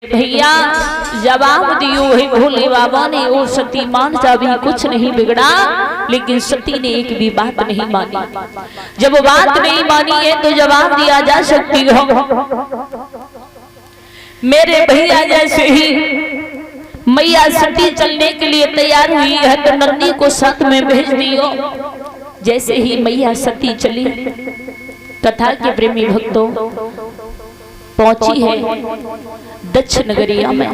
भैया जवाब दियो है भोले बाबा ने। वो सती मान जा भी कुछ नहीं बिगड़ा, लेकिन सती ने एक भी बात नहीं मानी। जब वो बात नहीं मानी है तो जवाब दिया जा सकती हो। मेरे भैया जैसे ही मैया सती चलने के लिए तैयार हुई है तो नन्ही को साथ में भेज दियो। जैसे ही मैया सती चली, कथा के प्रेमी भक्तों, पहुंची है दक्ष नगरिया में।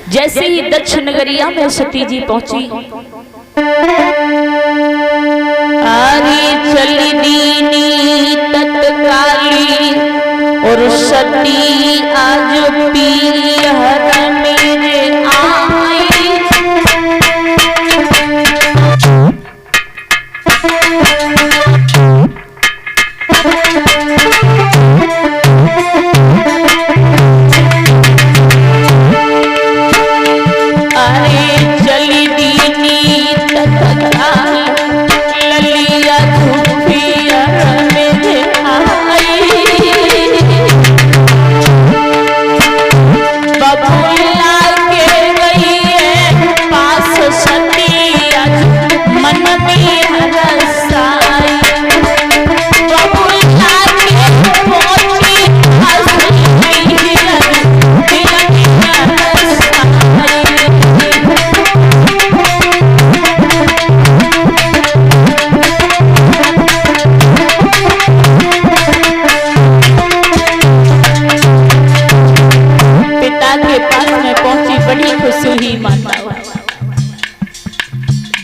जैसे ही दक्ष नगरिया में सती जी पहुंची, आरी चली दीनी तत्काली और सती आज पीहर मेरे आई।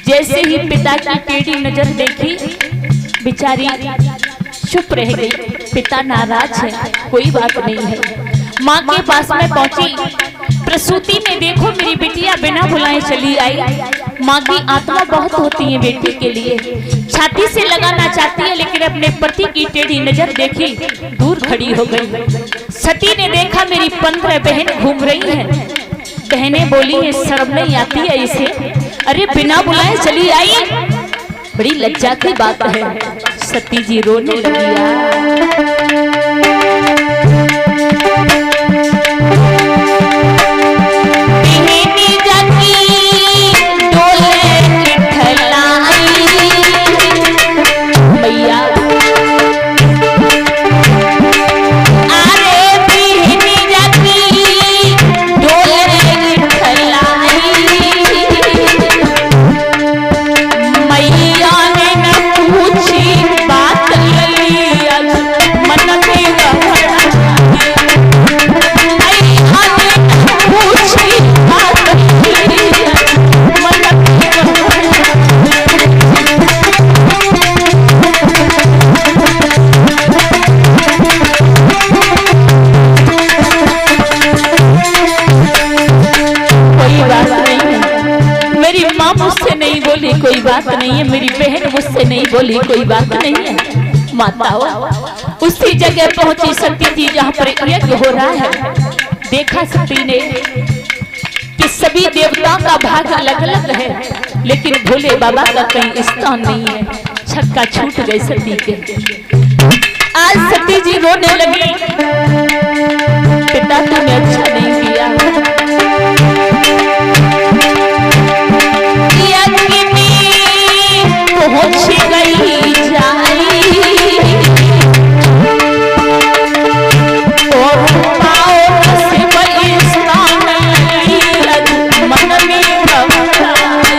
जैसे ही पिता की टेढ़ी नजर देखी, बेचारी चुप रह गई। पिता नाराज है, कोई बात नहीं है। माँ के पास में पहुंची, प्रसूति में देखो मेरी बिटिया बिना बुलाए चली आई। माँ की आत्मा बहुत होती है बेटी के लिए, छाती से लगाना चाहती है, लेकिन अपने पति की टेढ़ी नजर देखी, दूर खड़ी हो गई। सती ने देखा मेरी 15 बहन घूम रही है। बहनें बोली है शर्म नहीं आती है इसे, अरे बिना बुलाए चली आई, बड़ी लज्जा की बात है। सती जी रोने लगी। कोई बात नहीं है, मेरी बहन मुझसे नहीं बोली, कोई बात नहीं है। माताओं, उसी जगह पहुंची सती जी जहां पर यज्ञ हो रहा है। देखा सती ने कि सभी देवताओं का भाग अलग अलग है, लेकिन भोले बाबा का कहीं स्थान नहीं है। छक्का छूट गए सती के। आज सती जी रोने लगी, पिता तुमने अच्छा नहीं किया। पहुंच गई जाई और पाओ सिमई स्थान मन में घबराए।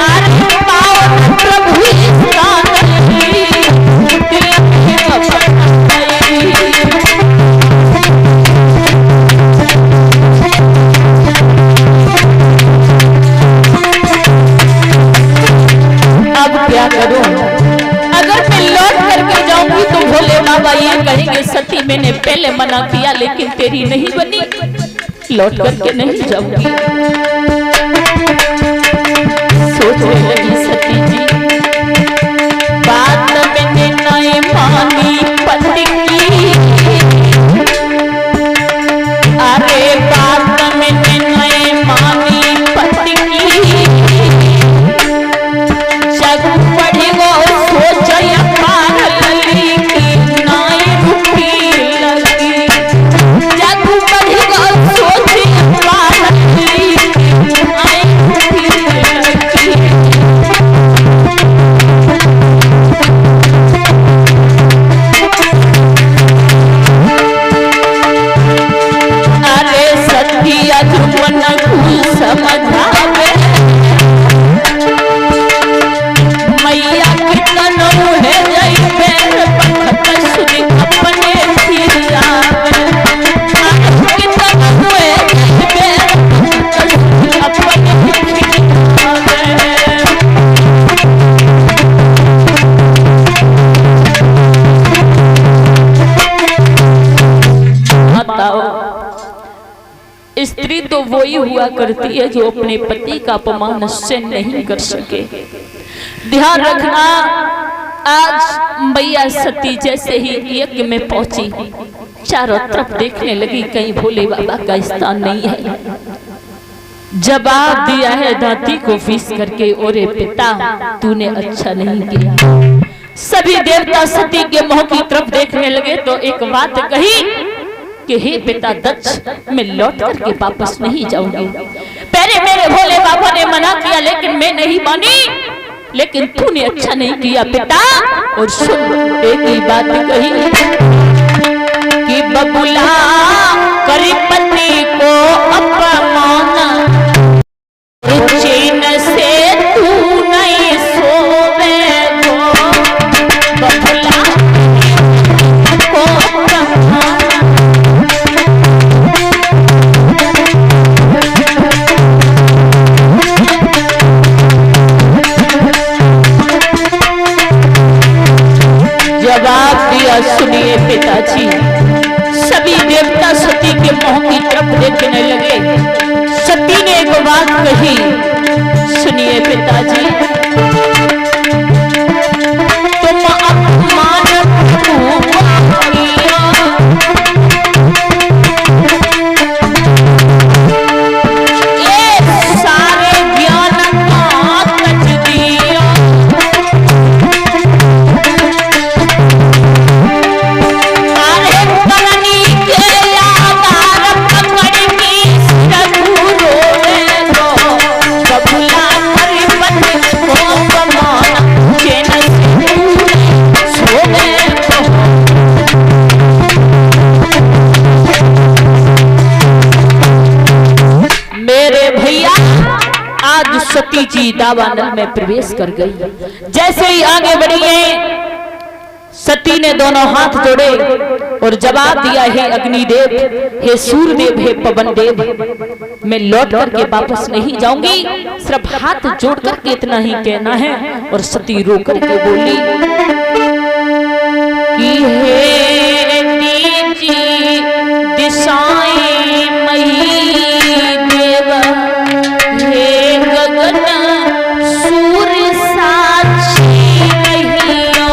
अरे पाओ प्रभु स्थान दिल में घबराए। क्या करूं? अगर मैं लौट करके जाऊंगी तो भोले बाबा ये कहेंगे सती मैंने पहले मना किया लेकिन तेरी नहीं बनी, लौट करके नहीं जाऊंगी। सोचने लगी सती जी, बात मैंने नहीं मानी पति की। अरे बात मैंने नहीं मानी पति की। जग बढ़ी गो स्त्री तो वही हुआ करती है जो अपने पति का अपमान सहन नहीं कर सके। ध्यान रखना, आज मैया सती जैसे ही यज्ञ में पहुंची, चारों तरफ देखने लगी कहीं भोले बाबा का स्थान नहीं है। जवाब दिया है दाती को फीस करके, ओरे पिता तूने अच्छा नहीं किया। सभी देवता सती के मुंह की तरफ देखने लगे तो एक बात कही कि हे पिता दक्ष, मैं लौट करके वापस नहीं जाऊंगी। पहले मेरे भोले बाबा ने मना किया लेकिन मैं नहीं मानी, लेकिन तूने अच्छा नहीं किया पिता। और सुन, एक ही बात कही कि बबुला करे पति को अपमान, चैन से तू नहीं सोवे गो, बबुला को अपमान। जवाब दिया, सुनिए पिताजी। सभी देवता सती के मुंह की तरफ देखने लगे। सती ने एक बात कही, सुनिए पिताजी, तुम अपमान सारे ज्ञान का तज दिया, सती जी दावानल में प्रवेश कर गई। जैसे ही आगे बढ़ी है, सती ने दोनों हाथ जोड़े और जवाब दिया, हे अग्निदेव, हे सूर्यदेव, हे पवन देव, मैं लौट करके वापस नहीं जाऊंगी। सिर्फ हाथ जोड़ करके इतना ही कहना है। और सती रो करके बोली कि हे तीजी दिशाएं मही देव, हे गगन सूर्य साक्षी रहियो,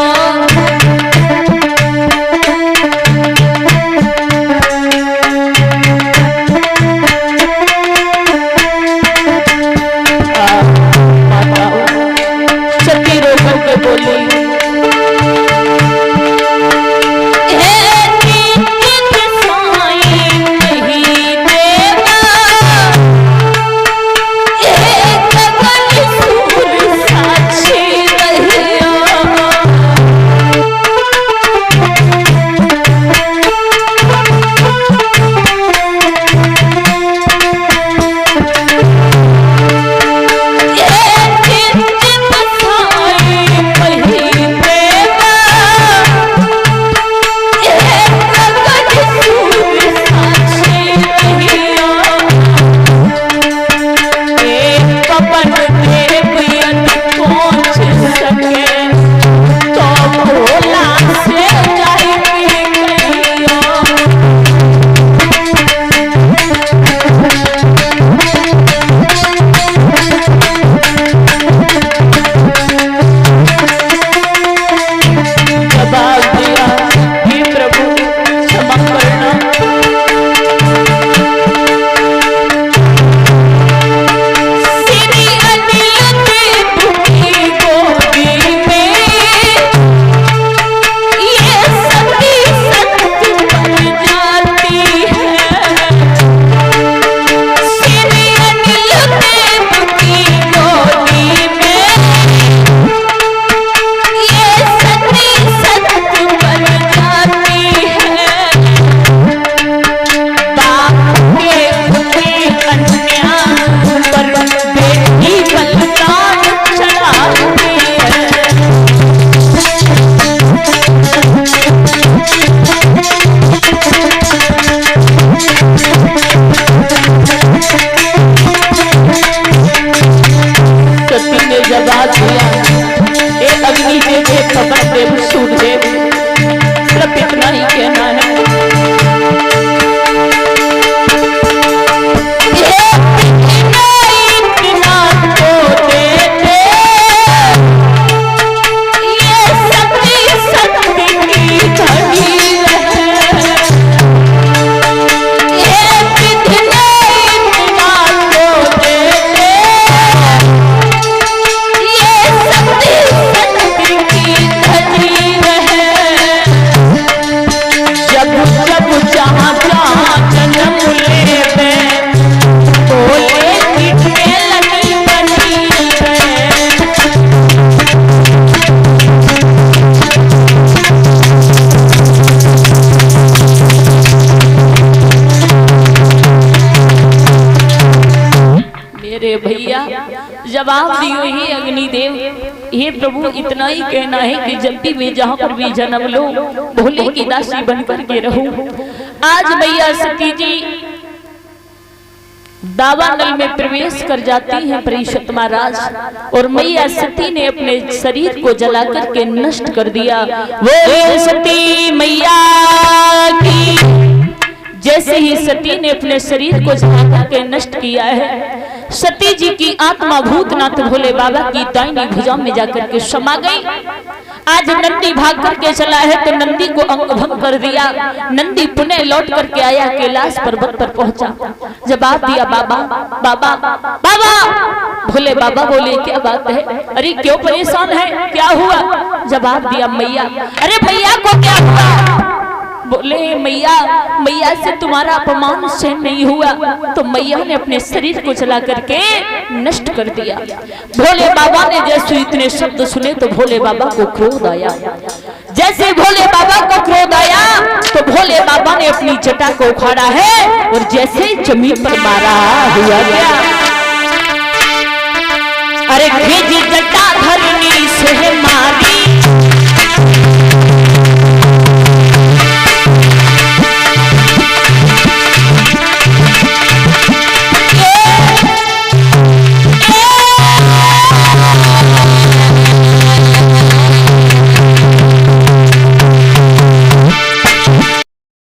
सती रो करके बोली बोले भैया जवाब दियो ही अग्निदेव, हे प्रभु इतना ही कहना है कि जब भी मैं जहाँ पर भी जन्म लो भोले की दासी बनकर के रहूं। आज मैया सती जी दावानल में प्रवेश कर जाती हैं परीक्षित महाराज, और मैया सती ने अपने शरीर को जला करके नष्ट कर दिया। वो सती मैया की जैसे ही सती ने अपने शरीर को जला करके नष्ट किया है, सती जी की आत्मा भूतनाथ भोले बाबा की दाहिनी भुजा में जाकर के समा गई। आज नंदी भाग करके चला है तो नंदी को अंग भंग कर दिया। नंदी पुनः लौट करके आया, कैलाश पर्वत पर पहुंचा, जवाब दिया बाबा बाबा बाबा। भोले बाबा बोले क्या बात है, अरे क्यों परेशान है, क्या हुआ? जवाब दिया मैया। अरे भैया को क्या हुआ? बोले मैया, मैया से तुम्हारा अपमान सहन नहीं हुआ तो मैया ने अपने शरीर को जला करके नष्ट कर दिया। भोले बाबा ने जैसे इतने शब्द सुने तो भोले बाबा को क्रोध आया। जैसे भोले बाबा को क्रोध आया तो भोले बाबा ने अपनी जटा को उखाड़ा है और जैसे जमीन पर मारा हुआ गया। अरे जटा धरनी से मारी